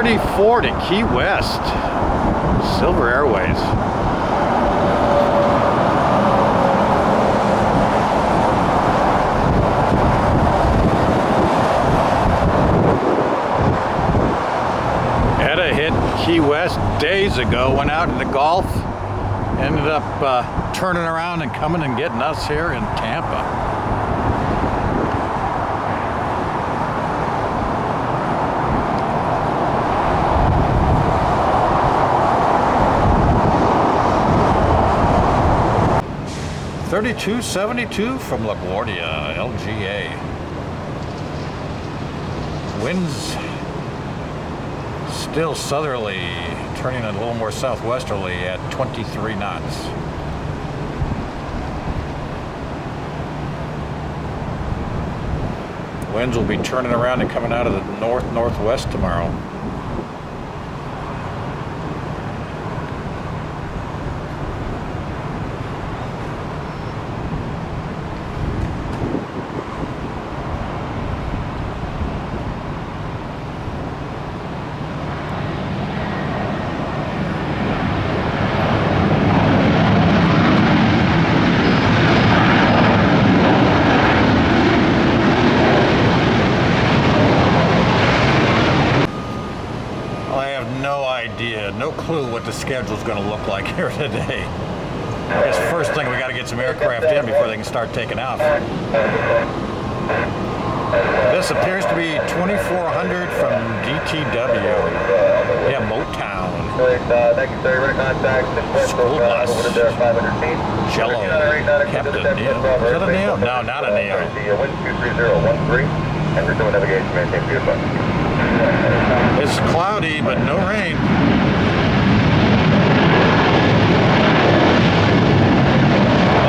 34 to Key West, Silver Airways. ETA hit Key West days ago, went out in the Gulf, ended up turning around and coming and getting us here in Tampa. $32.72 from LaGuardia, LGA. Winds still southerly, turning a little more southwesterly at 23 knots. Winds will be turning around and coming out of the north-northwest tomorrow. No clue what the schedule's going to look like here today. I guess first thing, we got to get some aircraft in before they can start taking off. This appears to be 2400 from DTW. Yeah, Motown. School bus. Jello. Captain Neo. Is that a Neo? No, not a Neo. Wind 23013, and resume navigation, maintain view button. It's cloudy, but no rain.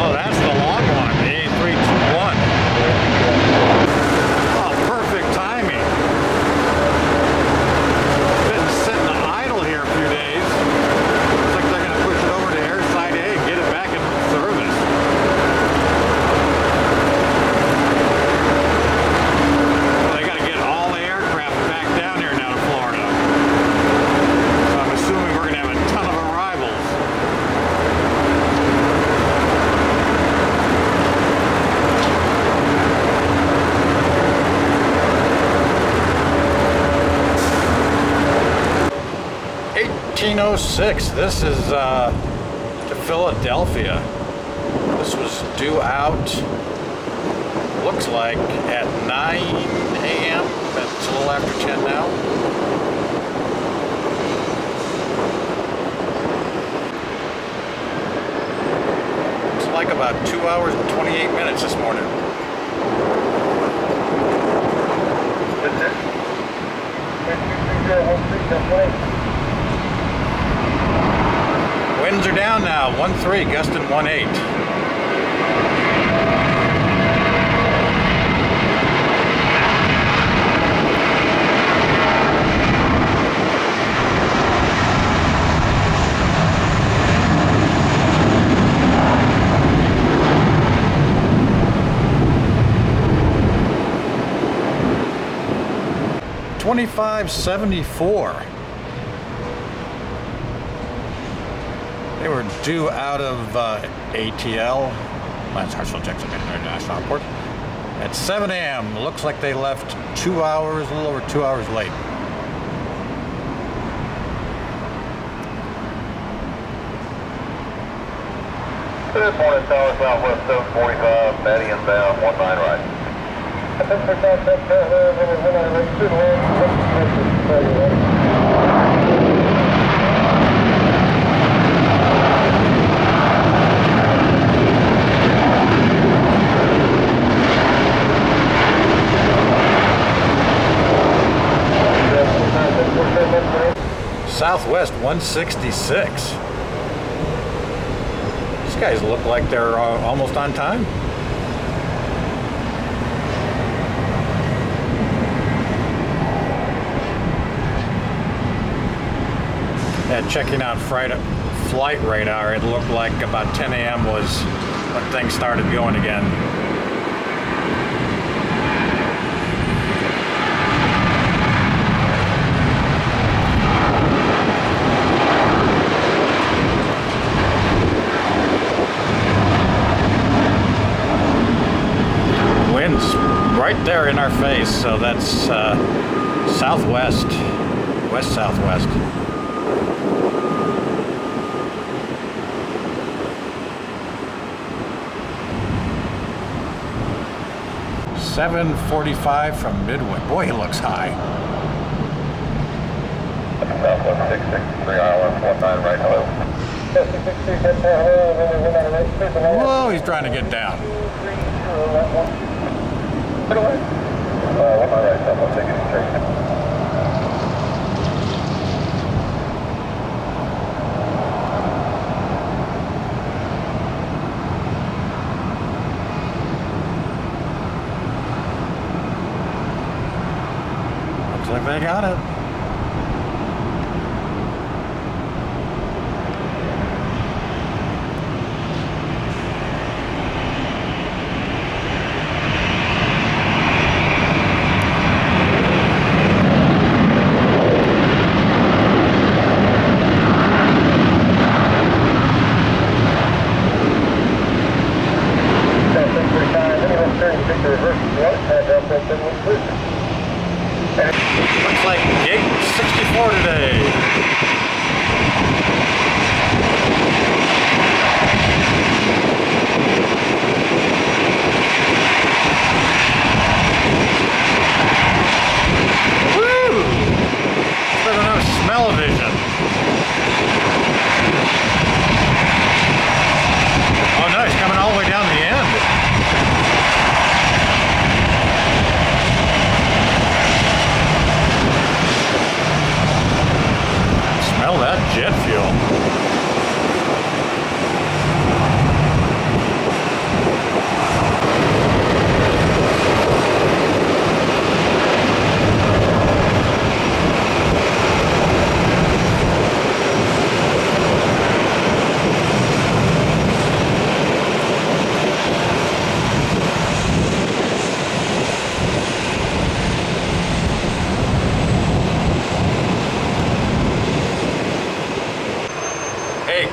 Oh, that's the long one, the A321. Oh, perfect timing. Been sitting idle here a few days. Looks like they're going to push it over to Airside A and get it back in service. Well, they got to get all the aircraft back down here now to Florida. So I'm assuming we're going to have a ton of arrivals. $18.06. This is to Philadelphia. This was due out, looks like, at 9 a.m. It's a little after 10 now. Looks like about 2 hours and 28 minutes this morning. Winds are down now, 1-3, gusting 1-8. $25.74. They were due out of ATL, Lance Hartsfield Jackson International Airport, at 7 a.m. Looks like they left 2 hours, a little over 2 hours late. Good morning, Tower Southwest 745, Maddie inbound, 19 right. Southwest 166. These guys look like they're almost on time. Checking out flight radar, it looked like about 10 a.m. was when things started going again. in our face, so that's southwest, west-southwest. $7:45 from Midway. Boy, he looks high. Southwest 663, ILS 19 right, hello. Whoa, he's trying to get down. 19 right, Southwest 663. Looks like they got it. Looks like gate 64 today. Woo! Better know smell-o-vision. Oh no, he's coming all the way down the end. Smell that jet fuel.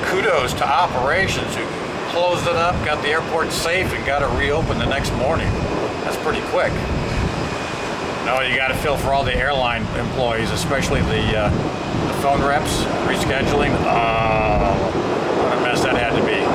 Kudos to operations who closed it up, got the airport safe, and got it reopened the next morning. That's pretty quick. No, you got to feel for all the airline employees, especially the phone reps, rescheduling. Oh, what a mess that had to be.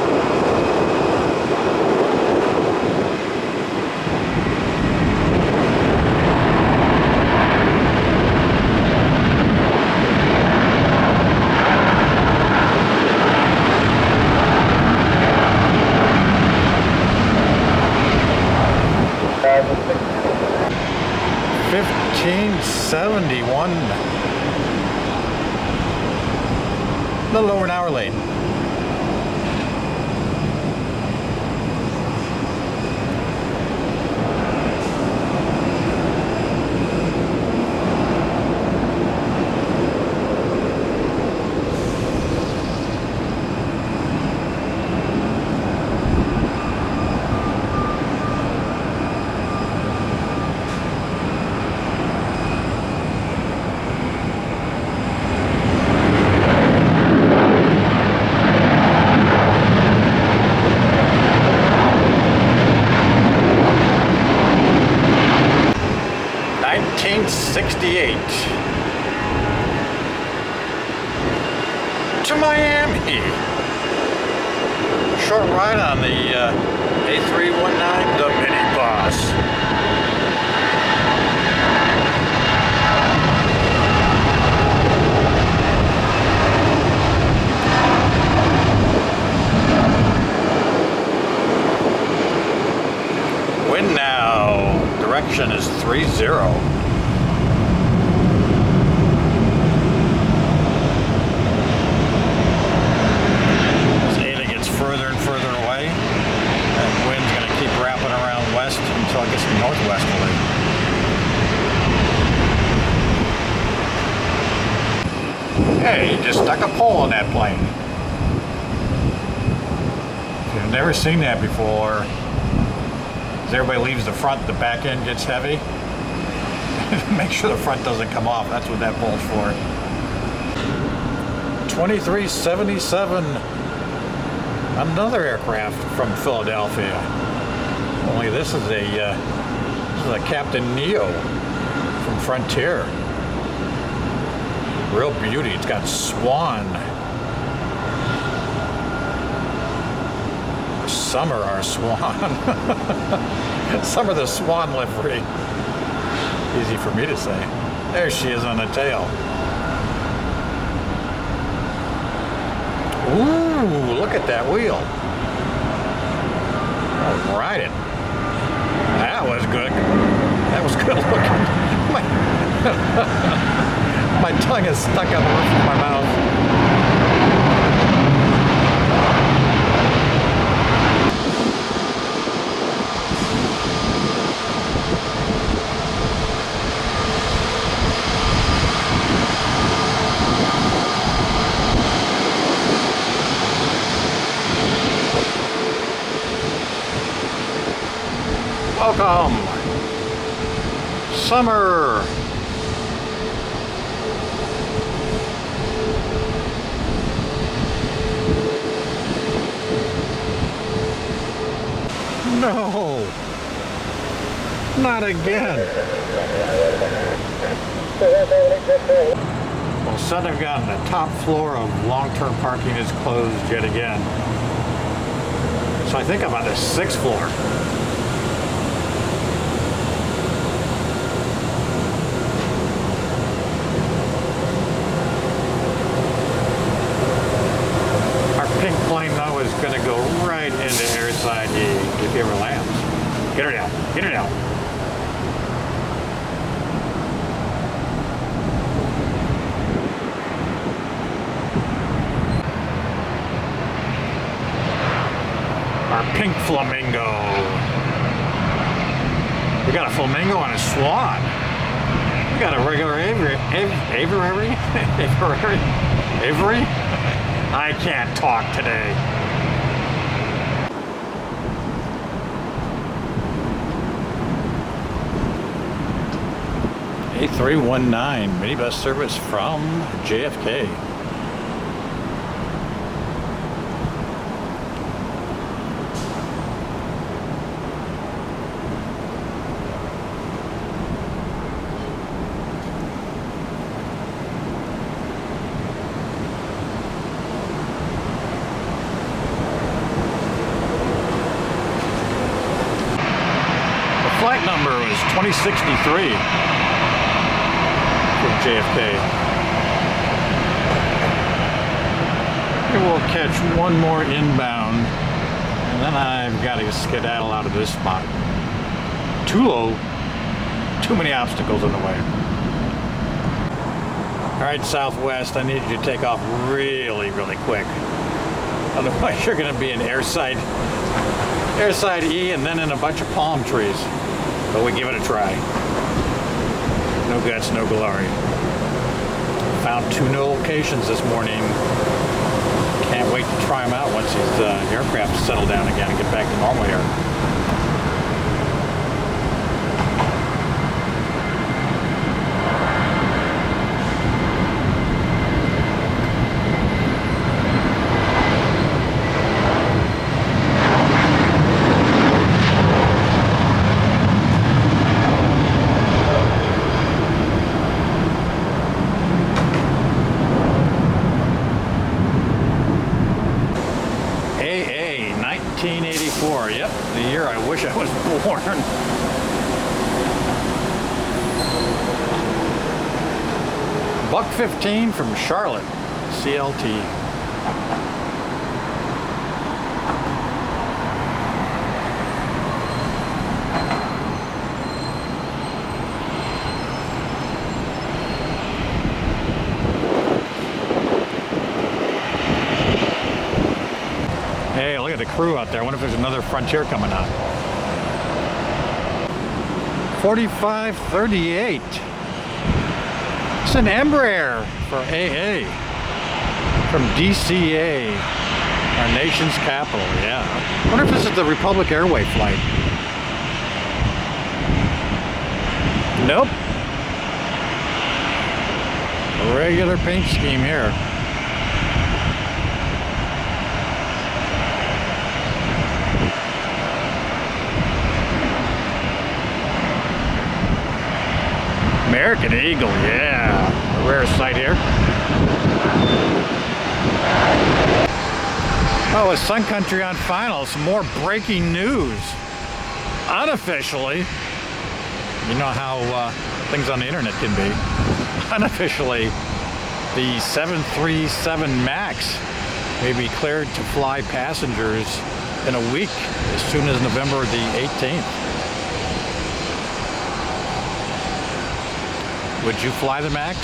$15.71. A little over an hour late. To Miami. Short ride on the A319, the minibus. Wind now. Direction is 30. Until it gets northwesterly. Hey, you just stuck a pole in that plane. If you've never seen that before, as everybody leaves the front, the back end gets heavy. Make sure the front doesn't come off. That's what that pole's for. 2377. Another aircraft from Philadelphia. Only this is a This is a Captain Neo from Frontier. Real beauty. It's got swan. Summer our swan. Summer the swan livery. Easy for me to say. There she is on the tail. Ooh, look at that wheel. All right. That was good. That was good looking. My tongue is stuck on the roof of my mouth. Welcome, summer. No, not again. Well, Southern Gun, the top floor of long-term parking is closed yet again. So I think I'm on the 6th floor. Pink plane though is going to go right into airside E if he ever lands. Get her down. Get her down. Our pink flamingo. We got a flamingo and a swan. We got a regular Avery? I can't talk today. A319 minibus service from JFK. Flight number was 2063 from JFK. Maybe we'll catch one more inbound, and then I've got to skedaddle out of this spot. Too low, too many obstacles in the way. All right, Southwest, I need you to take off really, really quick. Otherwise, you're going to be in airside E and then in a bunch of palm trees. But we give it a try. No guts, no glory. Found 2 new locations this morning. Can't wait to try them out once these aircraft settle down again and get back to normal here. AA 1984. Yep, the year I wish I was born. Buck 15 from Charlotte, CLT. Hey, look at the crew out there. I wonder if there's another Frontier coming on. 4538. It's an Embraer for AA from DCA, our nation's capital. Yeah. I wonder if this is the Republic Airway flight. Nope. A regular paint scheme here. American Eagle, yeah. A rare sight here. Oh, it's Sun Country on final. Some more breaking news. Unofficially, you know how things on the internet can be. Unofficially, the 737 MAX may be cleared to fly passengers in a week, as soon as November the 18th. Would you fly the MAX?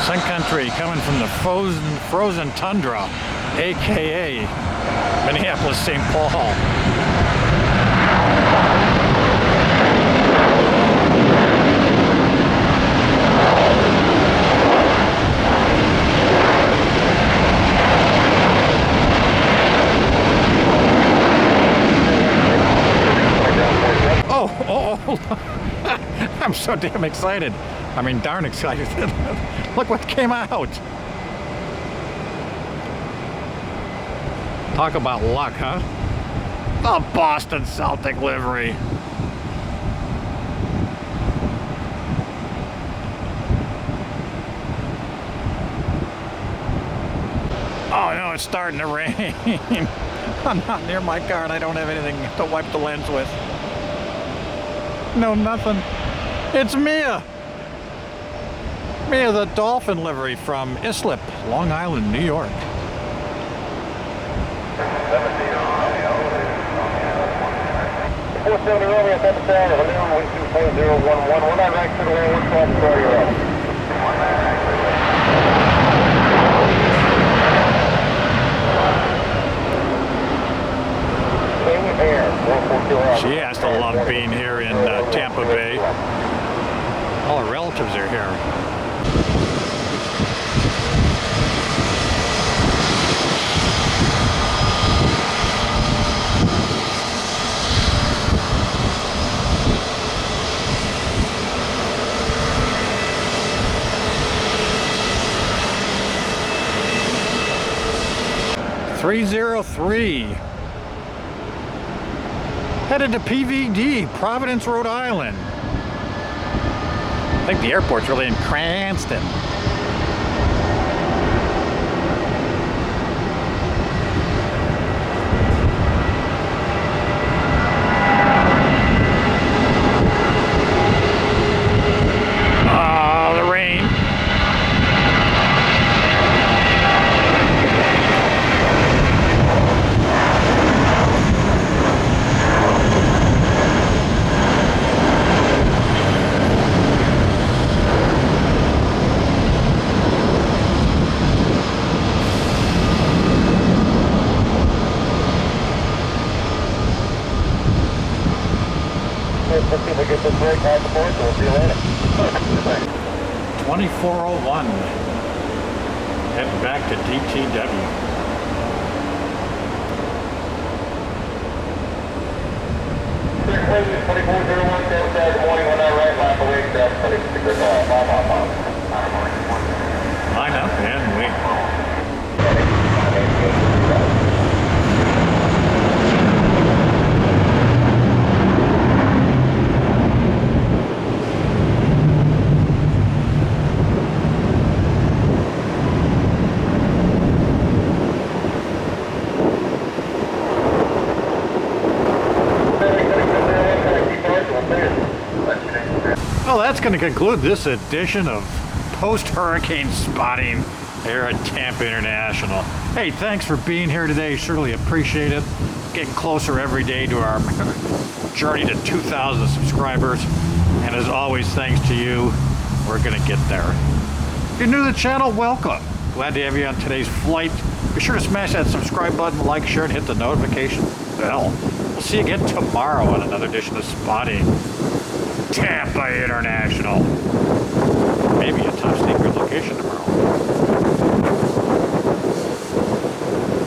Sun Country coming from the frozen tundra, aka Minneapolis, St. Paul. Oh, I'm so damn excited. I mean, darn excited. Look what came out. Talk about luck, huh? The Boston Celtic livery. Oh no, it's starting to rain. I'm not near my car and I don't have anything to wipe the lens with. No, nothing. It's Mia. Mia, the dolphin livery from Islip, Long Island, New York. She has to love being here in Tampa Bay. All her relatives are here. .303 headed to PVD, Providence, Rhode Island. I think the airport's really in Cranston. Oh, the rain. Let's see if we get this break out the board, so we'll see you later. 2401. Heading back to DTW. Good morning, when I right lap away, Line up and wait. Well, that's going to conclude this edition of post-hurricane spotting here at Tampa International. Hey, thanks for being here today. Certainly appreciate it. Getting closer every day to our journey to 2,000 subscribers. And as always, thanks to you, we're going to get there. If you're new to the channel, welcome. Glad to have you on today's flight. Be sure to smash that subscribe button, like, share, and hit the notification bell. We'll see you again tomorrow on another edition of Spotting Tampa International.